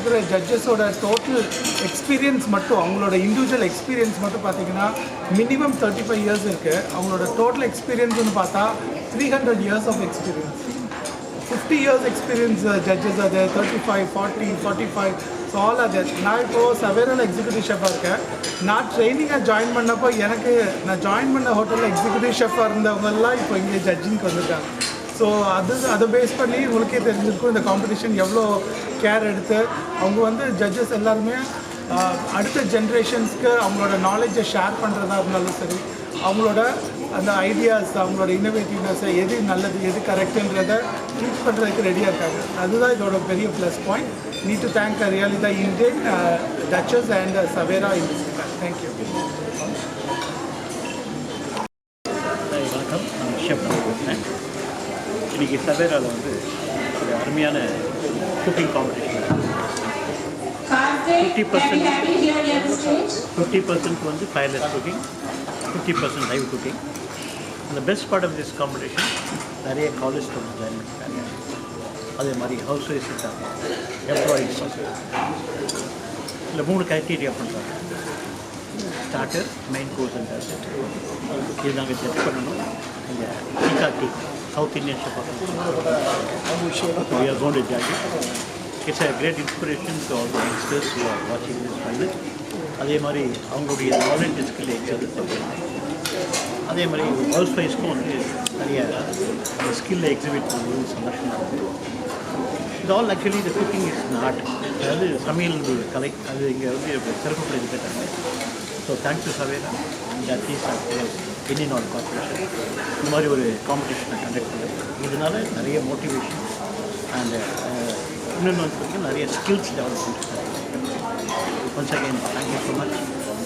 இருக்கிற ஜட்ஜஸோட total experience மட்டும் அவங்களோட இண்டிவிஜுவல் எக்ஸ்பீரியன்ஸ் மட்டும் பார்த்தீங்கன்னா மினிமம் 35 இயர்ஸ் இருக்குது. அவங்களோட டோட்டல் எக்ஸ்பீரியன்ஸ்னு பார்த்தா 300 years of experience. 50 years experience judges அது 35, 40, 45 ஸோ ஆல் அது. நான் இப்போது சவேராவில் எக்ஸிக்யூட்டிவ் ஷெஃபாக இருக்கேன். நான் ட்ரைனிங்காக ஜாயின் பண்ணப்போ நான் ஜாயின் பண்ண ஹோட்டலில் எக்ஸிக்யூட்டிவ் ஷெஃபாக இருந்தவங்கெல்லாம் இப்போ இங்கே ஜட்ஜிங்க்கு வந்துட்டாங்க. ஸோ அதை பேஸ் பண்ணி உங்களுக்கே தெரிஞ்சிருக்கும் இந்த காம்படிஷன் எவ்வளோ கேர் எடுத்து அவங்க ஜட்ஜஸ் எல்லாருமே அடுத்த ஜென்ரேஷன்ஸ்க்கு அவங்களோட நாலேஜை ஷேர் பண்ணுறதா இருந்தாலும் சரி, அவங்களோட அந்த ஐடியாஸ், அவங்களோட இன்னோவேட்டிவ்னஸை எது நல்லது எது கரெக்டுன்றதை ட்ரீட் பண்ணுறதுக்கு ரெடியாக இருக்காங்க. அதுதான் இதோட பெரிய plus point. Need to thank really the Indian Duchess and Savera in this event. Thank you. வணக்கம், நான் ஷெஃப் பேசுகிறேன். இன்றைக்கி சவேராவில் ஒரு அருமையான cooking competition 50% fireless cooking, 50% live cooking. அந்த best part of this competition நிறைய காலேஜ் ஸ்டூடெண்ட்ஸ் ஜாயின் பண்ணிட்டாங்க. அதே மாதிரி ஹவுஸ் ஒய்ஃப் இருக்காங்க, எம்ப்ளாயீஸ். இல்லை 3 க்ரைட்டீரியா பண்ணுறாங்க: starter, main course and dessert. இது நாங்கள் செக் பண்ணணும். இங்கே SICA team, South Indian chef we are going to judge it. It's a great inspiration to all the youngsters who are watching this final. அதே மாதிரி அவங்களுடைய knowledge skill exhibit. அதே மாதிரி house ஒய்ஃப்ஸ்க்கும் நிறைய ஸ்கில்லை எக்ஸிபிட் பண்ணுறது சந்தோஷமாக இருக்குது. இது ஆல் ஆக்சுவலி இந்த குக்கிங் இஸ் நாட், அதாவது சமையல் கலை, அது இங்கே சிறப்பு பண்ணியிருக்காங்க. So thanks to Savera and Indian oil corporation இந்த மாதிரி ஒரு காம்படிஷனை கண்டக்ட் பண்ணுறது. இதனால் நிறைய மோட்டிவேஷன் அண்ட் இன்னொன்று பார்த்திங்கன்னா நிறைய skills development. Once again thank you so much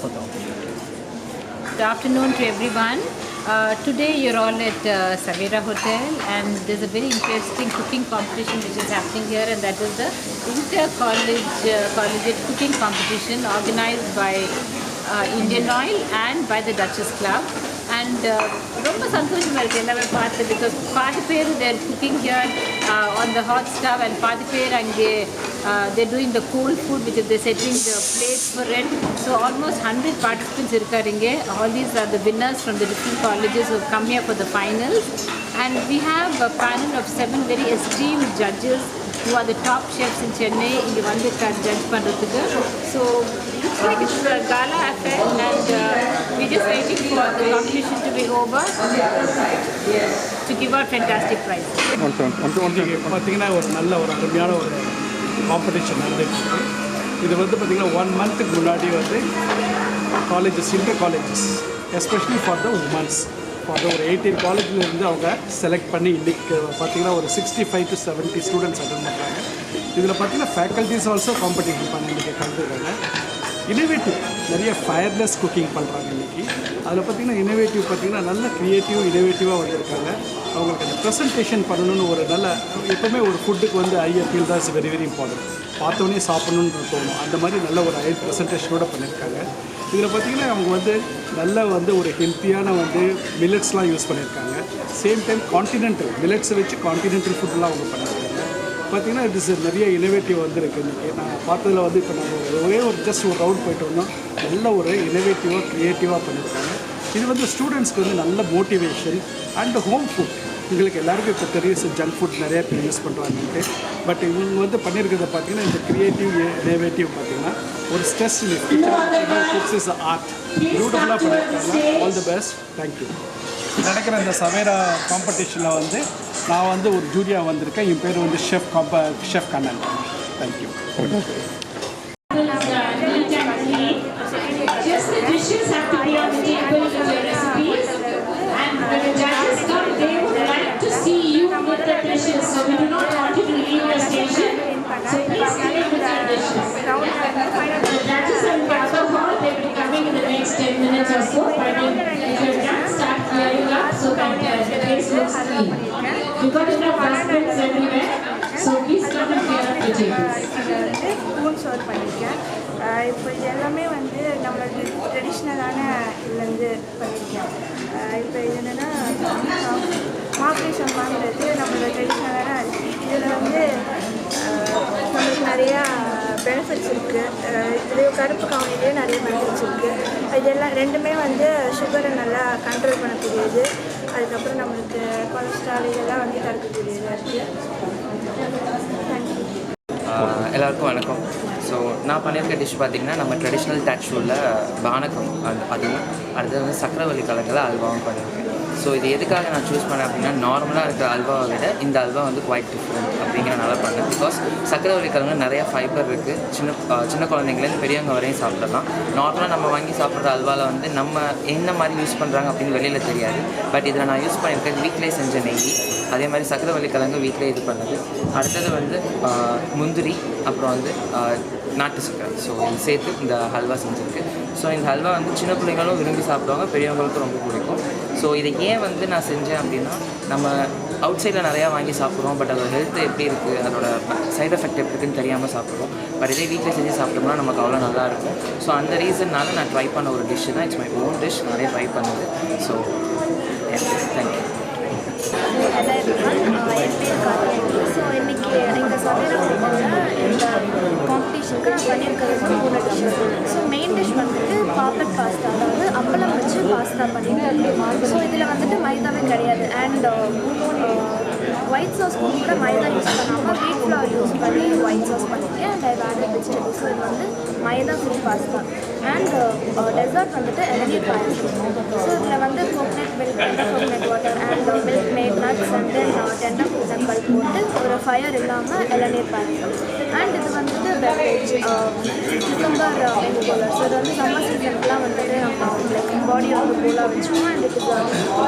for the opportunity. Good afternoon to everyone. Today you're all at Savera Hotel, and there's a very interesting cooking competition which is happening here, and that is the collegiate cooking competition organized by Indian Oil and by the Duchess Club. And ரொம்ப சந்தோஷமாக இருக்குது எல்லாமே பார்த்து, because பாதி பேர் they're cooking here on the hot stove and பாதி பேர் அங்கே they're doing the cold food which is they're setting the plates for rent. So almost 100 participants இருக்காரு இங்கே. All these are the winners from the different colleges who have come here for the finals. And we have a panel of 7 very esteemed judges who are the top chefs in Chennai. இங்கே வந்து judge பண்ணுறதுக்கு. So looks like it's a gala affair, and we're just waiting for the competition to be over to give out fantastic prizes. பார்த்தீங்கன்னா ஒரு நல்ல ஒரு அருமையான ஒரு competition நடந்துருக்கு. இது பார்த்திங்கன்னா 1 மந்த்துக்கு முன்னாடி colleges, inter colleges, especially for the women's, for ஒரு 18 காலேஜிலேருந்து அவங்க செலக்ட் பண்ணி இன்றைக்கி பார்த்திங்கன்னா ஒரு 65 to 70 ஸ்டூடெண்ட்ஸ் அட்டன் பண்ணுறாங்க. இதில் பார்த்திங்கன்னா ஃபேக்கல்ட்டிஸ் ஆல்சோ காம்படிஷன் பண்ணி இன்றைக்கி கலந்துருக்காங்க. இனோவேட்டிவ் நிறைய ஃபயர்லெஸ் குக்கிங் பண்ணுறாங்க இன்றைக்கி. அதில் பார்த்திங்கன்னா இனோவேட்டிவ் பார்த்திங்கன்னா நல்ல க்ரியேட்டிவ் இனோவேட்டிவாக வந்திருக்காங்க. அவங்களுக்கு அந்த ப்ரெசன்டேஷன் பண்ணணும்னு ஒரு நல்ல, எப்போவுமே ஒரு ஃபுட்டுக்கு ஐ அப்பீல் தான் இஸ் வெரி வெரி இம்பார்ட்டன்ட். பார்த்தோன்னே சாப்பிட்ணுன்னு தோணும். அந்த மாதிரி நல்ல ஒரு ஐ ப்ரெசன்டேஷனோடு பண்ணியிருக்காங்க. இதில் பார்த்திங்கன்னா அவங்க நல்ல ஒரு ஹெல்த்தியான மில்லட்ஸ்லாம் யூஸ் பண்ணியிருக்காங்க. சேம் டைம் கான்டினென்டல் மில்லட்ஸை வச்சு கான்டினென்டல் ஃபுட்டெலாம் அவங்க பண்ணியிருக்காங்க. பார்த்திங்கன்னா இது நிறைய இனோவேட்டிவ் இருக்குது. இன்றைக்கி நான் பார்த்ததில் இப்போ நம்ம ஒரே ஜஸ்ட் ஒரு ரவுண்ட் போய்ட்டு வந்தோம். நல்ல ஒரு இனோவேட்டிவாக க்ரியேட்டிவாக பண்ணியிருக்காங்க. இது ஸ்டூடெண்ட்ஸ்க்கு நல்ல மோட்டிவேஷன் அண்ட் ஹோம் ஃபுட். எங்களுக்கு எல்லாருக்கும் இப்போ தெரியும் ஜங்க் ஃபுட் நிறையா பேர் யூஸ் பண்ணுறாங்கன்ட்டு. பட் இவங்க பண்ணியிருக்கிறத பார்த்திங்கன்னா இந்த க்ரியேட்டிவ் இனோவேட்டிவ் பார்த்திங்கன்னா ஒரு ஸ்ட்ரெஸ் குக்ஸ் இஸ் ஆர்ட் பியூட்டிஃபுல்லாக பண்ணியிருக்காங்க. All the best, thank you. நடக்கிற இந்த சவேரா காம்படிஷனில் நான் ஒரு ஜூரியாக வந்திருக்கேன். என் பேர் chef Kannan. Thank you. Just the dishes have to be on the table with your recipes, and when the judges come, they would like to see you with the dishes. So we do not want you to leave your station. So please come in with your dishes. The judges are in the other hall. They will be coming in the next 10 minutes or so. But if you're done, start clearing up so that the place looks clean. We've got enough dustbins everywhere. So please come and clear up the tables. இப்போ இது எல்லாமே நம்மளது ட்ரெடிஷ்னலான இதுலேருந்து பண்ணியிருக்கேன். இப்போ இது என்னென்னா மார்க்ரிஷன் வாங்குறது நம்மளோட ட்ரெடிஷ்னலான அரிசி. இதில் நம்மளுக்கு நிறையா பெனிஃபிட்ஸ் இருக்குது. இதுலேயும் கருப்பு கவுனிலேயே நிறைய பெனிஃபிட்ஸ் இருக்குது. இதெல்லாம் ரெண்டுமே வந்து சுகரை நல்லா கண்ட்ரோல் பண்ணக்கூடியது. அதுக்கப்புறம் நம்மளுக்கு கொலஸ்ட்ரால் இதெல்லாம் வந்து தடுக்கக்கூடியதாக இருக்குது. தேங்க்யூ. எல்லாருக்கும் வணக்கம். ஸோ நான் பண்ணியிருக்க டிஷ் பார்த்திங்கன்னா நம்ம ட்ரெடிஷ்னல் டச் உள்ள பானகம் அதுவும் அடுத்தது வந்து சக்கரவள்ளி கிழங்குல அல்வாவும் பண்ணியிருக்கேன். ஸோ இது எதுக்காக நான் சூஸ் பண்ணேன் அப்படின்னா நார்மலாக இருக்கிற அல்வாவை விட இந்த அல்வா வந்து குவைட் டிஃப்ரெண்ட் அப்படிங்கிறனால பண்ணேன். பிகாஸ் சக்கரவள்ளி கிழங்கு நிறையா ஃபைபர் இருக்குது. சின்ன குழந்தைங்கலேருந்து பெரியவங்க வரையும் சாப்பிடலாம். நார்மலாக நம்ம வாங்கி சாப்பிட்ற அல்வாவில் வந்து நம்ம என்ன மாதிரி யூஸ் பண்ணுறாங்க அப்படின்னு வெளியில் தெரியாது. பட் இதில் நான் யூஸ் பண்ணியிருக்கேன் வீட்டிலே செஞ்ச நெய், அதே மாதிரி சக்கரவள்ளி கிழங்கு வீட்டிலே இது பண்ணது. அடுத்தது வந்து முந்திரி, அப்புறம் வந்து நாட்டு சக்கரை. ஸோ இது சேர்த்து இந்த ஹல்வா செஞ்சுருக்கு. ஸோ இந்த ஹல்வா வந்து சின்ன பிள்ளைங்களும் விரும்பி சாப்பிடுவாங்க, பெரியவங்களுக்கும் ரொம்ப பிடிக்கும். ஸோ இதை ஏன் வந்து நான் செஞ்சேன் அப்படின்னா நம்ம அவுட் சைடில் நிறையா வாங்கி சாப்பிட்றோம், பட் அதோட ஹெல்த் எப்படி இருக்குது, அதோட சைட் எஃபெக்ட் எப்படி இருக்குன்னு தெரியாமல் சாப்பிட்றோம். பட் இதே வீட்டில் செஞ்சு சாப்பிட்டோம்னா நமக்கு அவ்வளோ நல்லாயிருக்கும். ஸோ அந்த ரீசன்னால நான் ட்ரை பண்ண ஒரு டிஷ்ஷு தான். இட்ஸ் மை ஓன் டிஷ், நிறைய ட்ரை பண்ணுது. So thank you. ஹலோ எவ்ரிவன், என் பேர் கார்த்திகை. ஸோ இன்றைக்கி எங்கள் சவேரா ஹோட்டலில் இந்த காம்படிஷனுக்கு நான் பண்ணியிருக்கிறது 3 டிஷ்ஷஸ். ஸோ மெயின் டிஷ் வந்துட்டு பாப்பட் பாஸ்தா, அதாவது அப்பளம் வச்சு பாஸ்தா பண்ணியிருக்கேன். ஸோ இதில் வந்துட்டு மைதாவே கிடையாது. அண்ட் ஒயிட் சாஸ்க்கு கூட மைதா யூஸ் பண்ணாமல் வீட் ஃப்ளவர் யூஸ் பண்ணி ஒயிட் சாஸ் பண்ணியிருக்கேன். And I added vegetables. So இது வந்து மைதா ஃப்ரீ பாஸ்தா. அண்ட் டெசர்ட் வந்துட்டு இளநீர் பாயாசம். ஸோ இதில் வந்து coconut milk, coconut water and milk mat nuts and then tender fruits and bulb போட்டு ஒரு ஃபயர் இல்லாமல் இளநீர் பாயாசம். அண்ட் இது வந்துட்டு beverage cucumber menu bowler. So இது வந்து சம்மர் சீசனுக்குலாம் வந்துட்டு நம்ம லைக் பாடி வந்து கூலாக வச்சுக்கோம். அண்ட் இது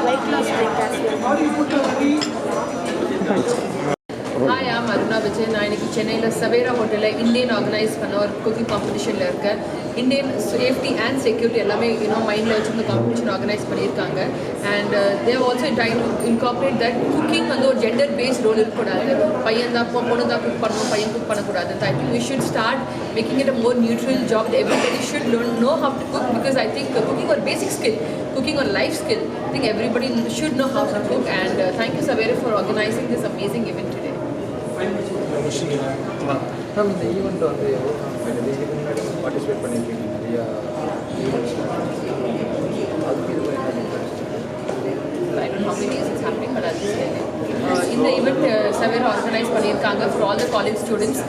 weight loss Hi, I'm Aruna Vijay. நான் இன்னைக்கு சென்னையில் சவேரா ஹோட்டலில் இந்தியன் ஆர்கனைஸ் பண்ண ஒரு குக்கிங் காம்படிஷனில் இருக்கேன். இந்தியன் சேஃப்டி அண்ட் செக்யூரிட்டி எல்லாமே மைண்டில் வச்சு இந்த காம்படிஷன் ஆர்கனைஸ் பண்ணியிருக்காங்க. And they also try to incorporate that cooking வந்து ஒரு ஜெண்டர் பேஸ்ட் ரோல் இருக்கக்கூடாது. பையன் தான் பொண்ணு தான் குக் பண்ணணும், பையன் குக் பண்ணக்கூடாது. I think we should start making it a more neutral job. Everybody should know how to cook, because I think cooking or basic skill, cooking or life skill. I think everybody should know how to cook. And thank you Savera for organizing this amazing event today. Ma'am, இந்த event வந்து இதுக்கு முன்னாடி participate பண்ணியிருக்கீங்க நிறையா events, அதுக்கு இது I don't know how many years it's happening, but I'll just tell you. இந்த event Savera organise பண்ணியிருக்காங்க for all the college students.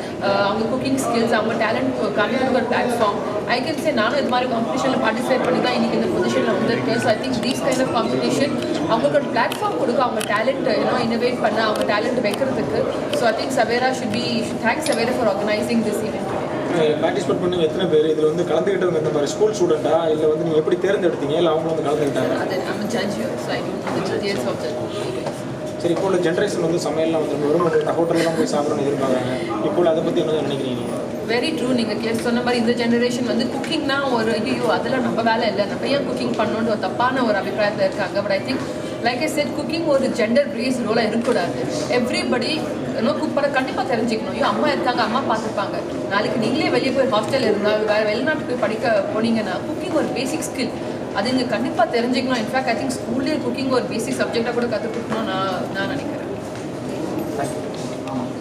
அவங்க குக்கிங் ஸ்கில்ஸ், அவங்க டேலண்ட் காமிக்கிறதுக்கு ஒரு பிளாட்ஃபார்ம். ஐ கேன் சே நானும் இது மாதிரி காம்படிஷனில் பார்ட்டிசிபேட் பண்ணி தான் இன்றைக்கி இந்த பொசிஷனில் வந்திருக்கேன். So I think these kind of competition அவங்களுக்கு ஒரு பிளாட்ஃபார்ம் கொடுக்கும், அவங்க டேலண்ட் இன்னோவேட் பண்ண, அவங்க டேலண்ட் வைக்கிறதுக்கு. So I think Savera should thanks Savera for organising this event. Participate பண்ணி எத்தனை பேர் இதில் வந்து கலந்துக்கிட்டவங்க இந்த மாதிரி ஸ்கூல் ஸ்டூடெண்ட்டா, இல்லை வந்து நீங்கள் எப்படி தேர்ந்தெடுத்தீங்க, இல்லை அவங்க வந்து கலந்துக்கிட்டாங்க? I'm a judge here, so I don't know the details of that. சரி, இப்போ உள்ள ஜென்ரேஷன் வந்து சமையல்லாம் வந்து வெறும் ஹோட்டல்லாம் போய் சாப்பிடணும்னு எதிர்பார்க்குறாங்க. இப்போ அதை பற்றி என்ன நினைக்கிறீங்க? Very true. நீங்கள் சொன்ன மாதிரி இந்த ஜெனரேஷன் வந்து குக்கிங்னா ஒரு ஐயோ அதெல்லாம் நம்ம வேலை இல்லை, நம்ம ஏன் குக்கிங் பண்ணணுன்ற ஒரு தப்பான ஒரு அபிப்பிராயத்தில் இருக்காங்க. But I think like I set cooking ஒரு ஜெண்டர் பேஸ் ரோலாக இருக்கக்கூடாது. எவ்ரிபடி குக் பண்ண கண்டிப்பாக தெரிஞ்சுக்கணும். ஐயோ அம்மா இருக்காங்க, அம்மா பார்த்துருப்பாங்க. நாளைக்கு நீங்களே வெளியே போய் ஹாஸ்டல் இருந்தால் வேறு வெளிநாட்டுக்கு போய் படிக்க போனீங்கன்னா குக்கிங் ஒரு பேசிக் ஸ்கில், அது நீங்கள் கண்டிப்பாக தெரிஞ்சுக்கணும். இன்ஃபேக்ட் ஐ திங்க் ஸ்கூல்லேயே குக்கிங் ஒரு பேசிக் சப்ஜெக்டாக கூட கற்றுக் கொடுக்கணும் நான் நினைக்கிறேன்.